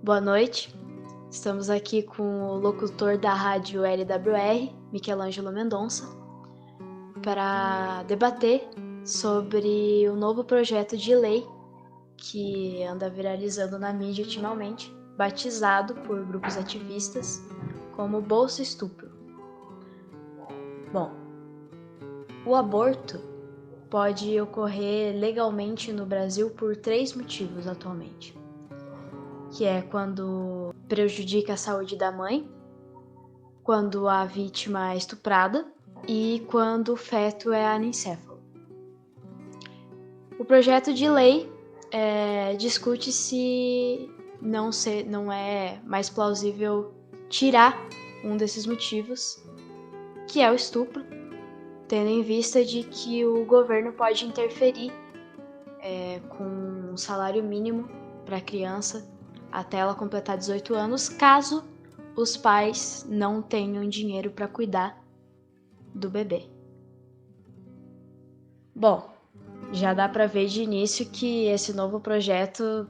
Boa noite, estamos aqui com o locutor da rádio LWR, Michelangelo Mendonça, para debater sobre o novo projeto de lei que anda viralizando na mídia ultimamente, batizado por grupos ativistas como Bolsa Estupro. Bom, o aborto pode ocorrer legalmente no Brasil por 3 motivos atualmente, que é quando prejudica a saúde da mãe, quando a vítima é estuprada e quando o feto é anencefalo. O projeto de lei discute se não é mais plausível tirar um desses motivos, que é o estupro, tendo em vista de que o governo pode interferir com um salário mínimo para a criança até ela completar 18 anos, caso os pais não tenham dinheiro para cuidar do bebê. Bom, já dá para ver de início que esse novo projeto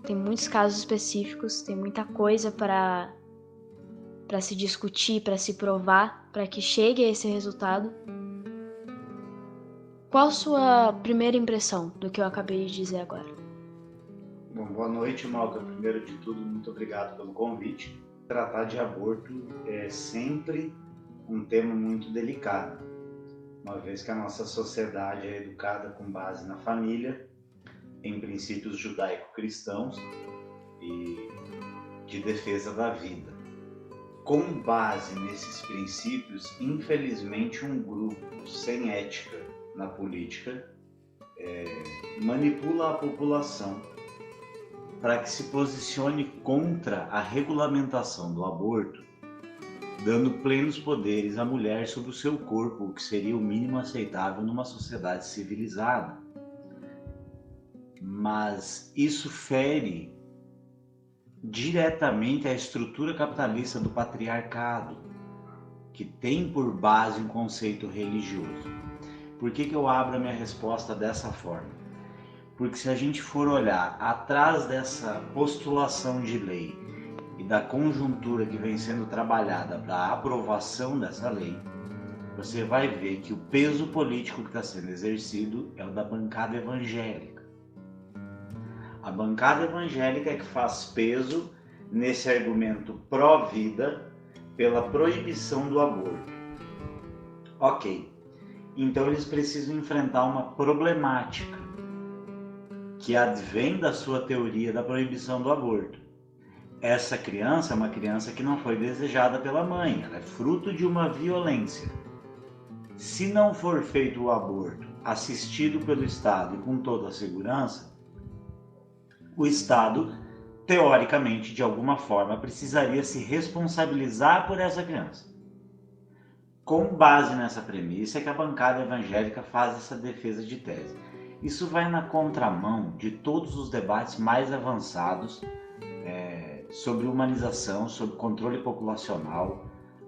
tem muitos casos específicos, tem muita coisa para se discutir, para se provar, para que chegue a esse resultado. Qual sua primeira impressão do que eu acabei de dizer agora? Bom, boa noite, Malca. Primeiro de tudo, muito obrigado pelo convite. Tratar de aborto é sempre um tema muito delicado, uma vez que a nossa sociedade é educada com base na família, em princípios judaico-cristãos e de defesa da vida. Com base nesses princípios, infelizmente, um grupo sem ética na política manipula a população para que se posicione contra a regulamentação do aborto, dando plenos poderes à mulher sobre o seu corpo, o que seria o mínimo aceitável numa sociedade civilizada. Mas isso fere diretamente a estrutura capitalista do patriarcado, que tem por base um conceito religioso. Por que eu abro a minha resposta dessa forma? Porque se a gente for olhar atrás dessa postulação de lei e da conjuntura que vem sendo trabalhada para a aprovação dessa lei, você vai ver que o peso político que está sendo exercido é o da bancada evangélica. A bancada evangélica é que faz peso nesse argumento pró-vida pela proibição do aborto. Ok, então eles precisam enfrentar uma problemática que advém da sua teoria da proibição do aborto. Essa criança é uma criança que não foi desejada pela mãe, ela é fruto de uma violência. Se não for feito o aborto assistido pelo Estado e com toda a segurança, o Estado, teoricamente, de alguma forma, precisaria se responsabilizar por essa criança. Com base nessa premissa é que a bancada evangélica faz essa defesa de tese. Isso vai na contramão de todos os debates mais avançados sobre humanização, sobre controle populacional,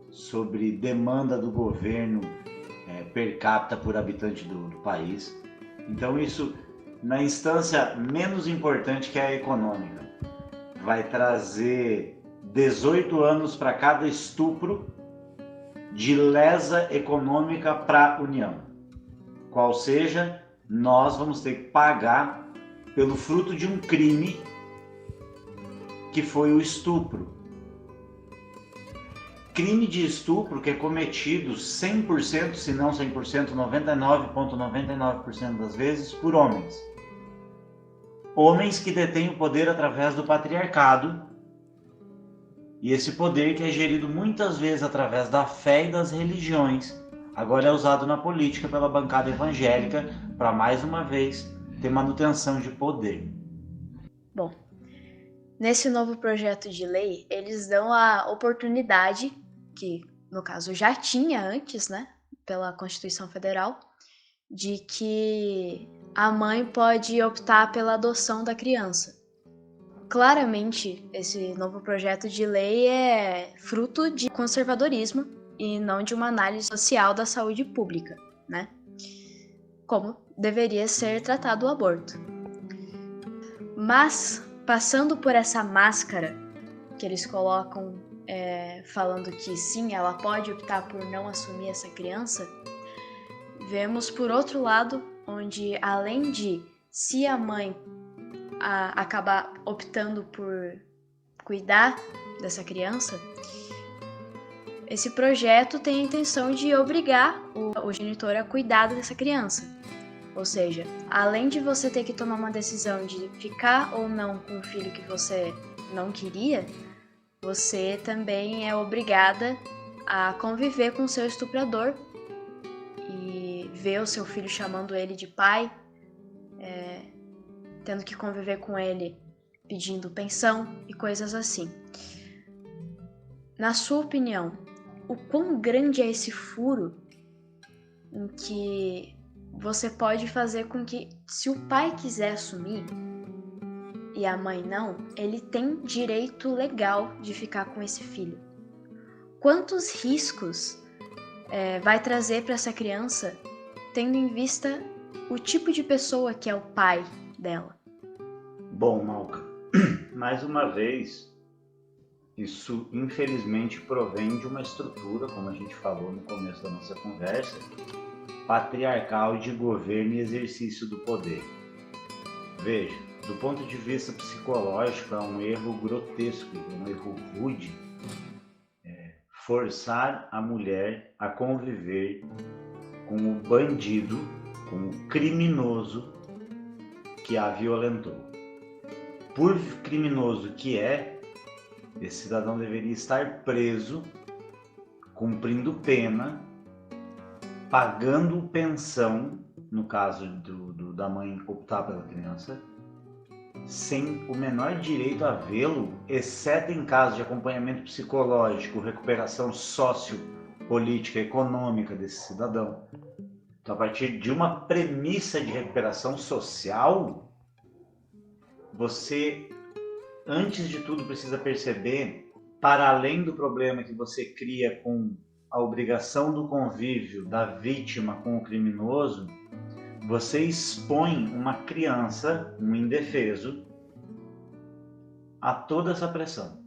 sobre demanda do governo per capita por habitante do país. Então isso, na instância menos importante, que é a econômica, vai trazer 18 anos para cada estupro de lesa econômica para a União. Qual seja, nós vamos ter que pagar pelo fruto de um crime que foi o estupro. Crime de estupro que é cometido 100%, se não 100%, 99,99% das vezes por homens. Homens que detêm o poder através do patriarcado, e esse poder que é gerido muitas vezes através da fé e das religiões, agora é usado na política pela bancada evangélica para, mais uma vez, ter manutenção de poder. Bom, nesse novo projeto de lei, eles dão a oportunidade, que no caso já tinha antes, né, pela Constituição Federal, de que a mãe pode optar pela adoção da criança. Claramente, esse novo projeto de lei é fruto de conservadorismo e não de uma análise social da saúde pública, né? Como deveria ser tratado o aborto. Mas passando por essa máscara que eles colocam, falando que sim, ela pode optar por não assumir essa criança, vemos por outro lado, onde além de, se a mãe acabar optando por cuidar dessa criança, esse projeto tem a intenção de obrigar o genitor a cuidar dessa criança. Ou seja, além de você ter que tomar uma decisão de ficar ou não com o filho que você não queria, você também é obrigada a conviver com o seu estuprador e ver o seu filho chamando ele de pai, tendo que conviver com ele pedindo pensão e coisas assim. Na sua opinião, o quão grande é esse furo em que você pode fazer com que, se o pai quiser assumir e a mãe não, ele tem direito legal de ficar com esse filho? Quantos riscos vai trazer para essa criança, tendo em vista o tipo de pessoa que é o pai dela? Bom, Malca, mais uma vez, isso infelizmente provém de uma estrutura, como a gente falou no começo da nossa conversa, patriarcal de governo e exercício do poder. Veja, do ponto de vista psicológico, é um erro grotesco, um erro rude, forçar a mulher a conviver com o bandido, com o criminoso que a violentou. Por criminoso que esse cidadão deveria estar preso, cumprindo pena, pagando pensão, no caso da mãe optar pela criança, sem o menor direito a vê-lo, exceto em caso de acompanhamento psicológico, recuperação sociopolítica, econômica desse cidadão. Então, a partir de uma premissa de recuperação social, você, antes de tudo, precisa perceber, para além do problema que você cria com a obrigação do convívio da vítima com o criminoso, você expõe uma criança, um indefeso, a toda essa pressão.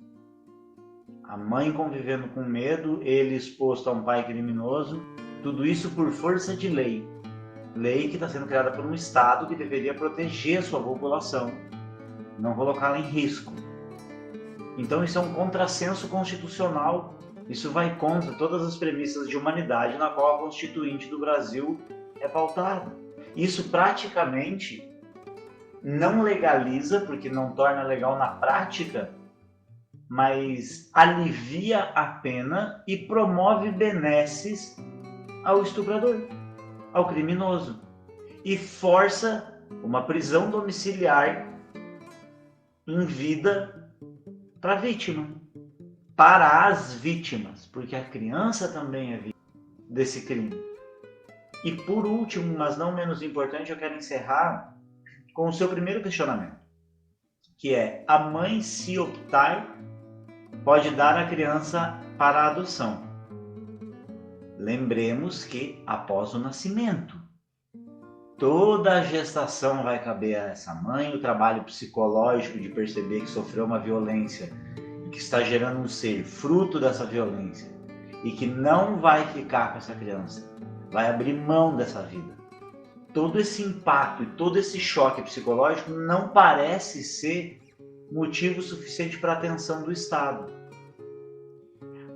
A mãe convivendo com medo, ele exposto a um pai criminoso, tudo isso por força de lei. Lei que está sendo criada por um Estado que deveria proteger a sua população, não colocá-la em risco. Então isso é um contrassenso constitucional, isso vai contra todas as premissas de humanidade na qual a Constituinte do Brasil é pautada. Isso praticamente não legaliza, porque não torna legal na prática, mas alivia a pena e promove benesses ao estuprador, ao criminoso, e força uma prisão domiciliar em vida para a vítima, para as vítimas, porque a criança também é vítima desse crime. E por último, mas não menos importante, eu quero encerrar com o seu primeiro questionamento, que é: a mãe, se optar, pode dar a criança para a adoção. Lembremos que após o nascimento, toda a gestação vai caber a essa mãe, o trabalho psicológico de perceber que sofreu uma violência e que está gerando um ser fruto dessa violência e que não vai ficar com essa criança, vai abrir mão dessa vida. Todo esse impacto e todo esse choque psicológico não parece ser motivo suficiente para a atenção do Estado.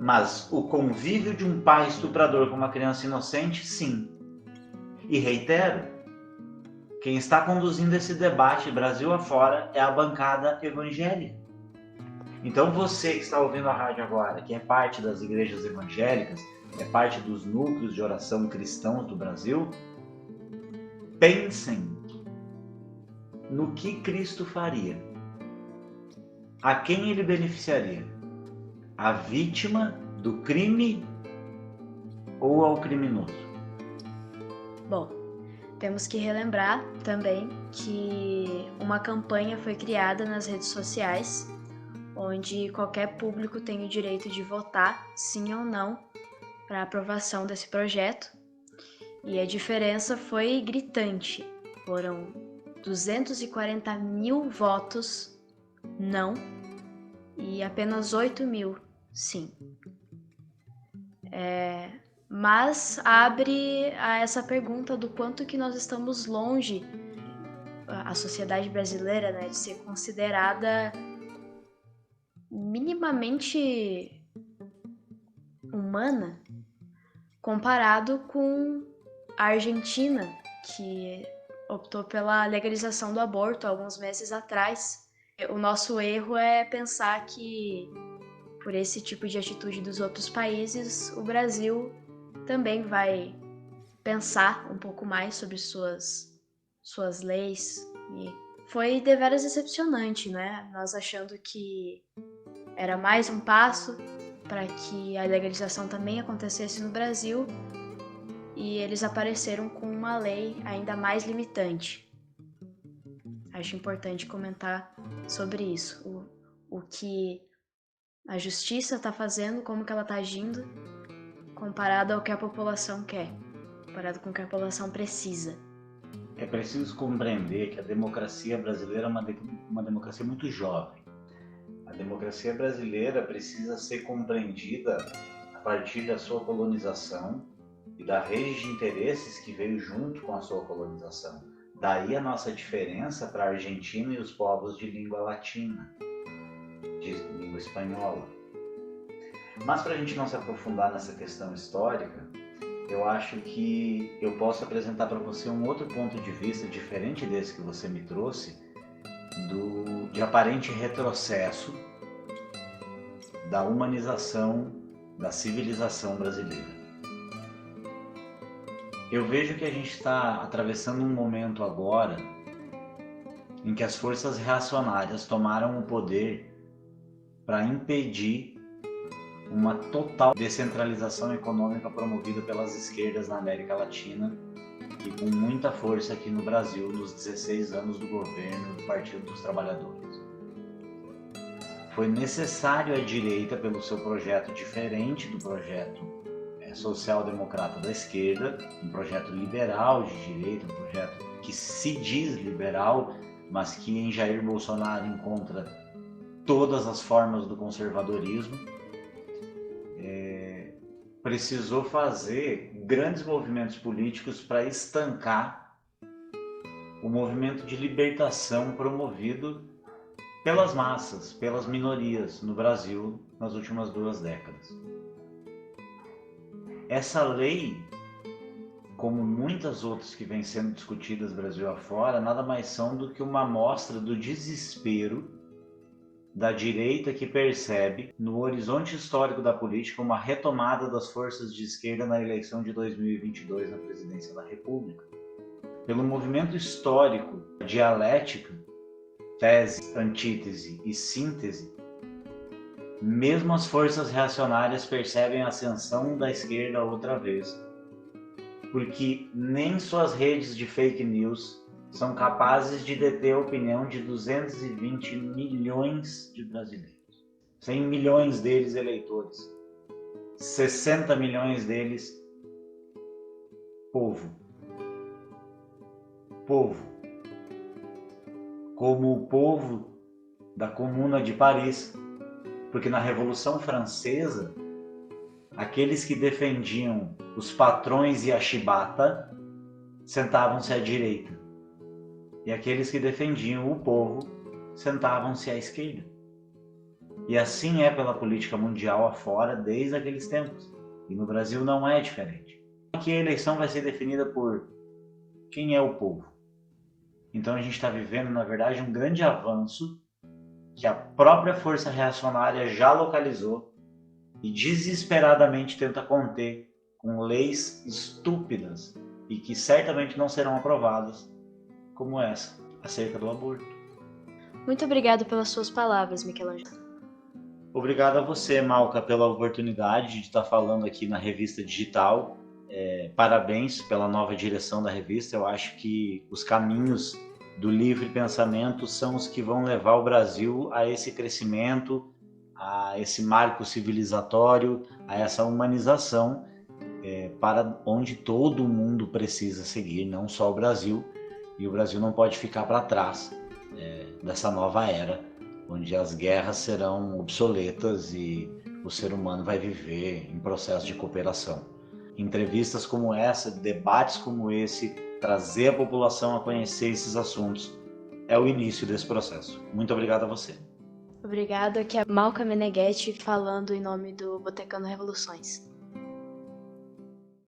Mas o convívio de um pai estuprador com uma criança inocente, sim. E reitero, quem está conduzindo esse debate Brasil afora é a bancada evangélica. Então você que está ouvindo a rádio agora, que é parte das igrejas evangélicas, é parte dos núcleos de oração cristãos do Brasil, pensem no que Cristo faria. A quem ele beneficiaria? A vítima do crime ou ao criminoso? Bom, temos que relembrar também que uma campanha foi criada nas redes sociais, onde qualquer público tem o direito de votar sim ou não para a aprovação desse projeto. E a diferença foi gritante. Foram 240 mil votos não, e apenas 8 mil sim. Mas abre a essa pergunta do quanto que nós estamos longe, a sociedade brasileira, né, de ser considerada minimamente humana, comparado com a Argentina, que optou pela legalização do aborto alguns meses atrás. O nosso erro é pensar que, por esse tipo de atitude dos outros países, o Brasil também vai pensar um pouco mais sobre suas leis. E foi deveras decepcionante, né? Nós achando que era mais um passo para que a legalização também acontecesse no Brasil, e eles apareceram com uma lei ainda mais limitante. Acho importante comentar sobre isso, o que a justiça está fazendo, como que ela está agindo, comparado ao que a população quer, comparado com o que a população precisa. É preciso compreender que a democracia brasileira é uma democracia muito jovem. A democracia brasileira precisa ser compreendida a partir da sua colonização e da rede de interesses que veio junto com a sua colonização. Daí a nossa diferença para a Argentina e os povos de língua latina, de língua espanhola. Mas para a gente não se aprofundar nessa questão histórica, eu acho que eu posso apresentar para você um outro ponto de vista diferente desse que você me trouxe, de aparente retrocesso da humanização da civilização brasileira. Eu vejo que a gente está atravessando um momento agora em que as forças reacionárias tomaram o poder para impedir uma total descentralização econômica promovida pelas esquerdas na América Latina e com muita força aqui no Brasil nos 16 anos do governo do Partido dos Trabalhadores. Foi necessário a direita, pelo seu projeto diferente do projeto social-democrata da esquerda, um projeto liberal de direita, um projeto que se diz liberal, mas que em Jair Bolsonaro encontra todas as formas do conservadorismo, precisou fazer grandes movimentos políticos para estancar o movimento de libertação promovido pelas massas, pelas minorias no Brasil nas últimas 2 décadas. Essa lei, como muitas outras que vêm sendo discutidas Brasil afora, nada mais são do que uma amostra do desespero da direita que percebe, no horizonte histórico da política, uma retomada das forças de esquerda na eleição de 2022 na presidência da República. Pelo movimento histórico, dialética, tese, antítese e síntese, mesmo as forças reacionárias percebem a ascensão da esquerda outra vez, porque nem suas redes de fake news são capazes de deter a opinião de 220 milhões de brasileiros. 100 milhões deles eleitores. 60 milhões deles povo. Povo. Como o povo da Comuna de Paris. Porque na Revolução Francesa, aqueles que defendiam os patrões e a chibata sentavam-se à direita. E aqueles que defendiam o povo sentavam-se à esquerda. E assim é pela política mundial afora desde aqueles tempos. E no Brasil não é diferente. Aqui a eleição vai ser definida por quem é o povo. Então a gente está vivendo, na verdade, um grande avanço que a própria força reacionária já localizou e desesperadamente tenta conter com leis estúpidas e que certamente não serão aprovadas, como essa, acerca do aborto. Muito obrigado pelas suas palavras, Michelangelo. Obrigado a você, Malca, pela oportunidade de estar falando aqui na revista digital. Parabéns pela nova direção da revista. Eu acho que os caminhos do livre pensamento são os que vão levar o Brasil a esse crescimento, a esse marco civilizatório, a essa humanização, para onde todo mundo precisa seguir, não só o Brasil. E o Brasil não pode ficar para trás dessa nova era onde as guerras serão obsoletas e o ser humano vai viver em processo de cooperação. Entrevistas como essa, debates como esse, trazer a população a conhecer esses assuntos é o início desse processo. Muito obrigado a você. Obrigado, aqui é Malca Meneghetti falando em nome do Botecano Revoluções.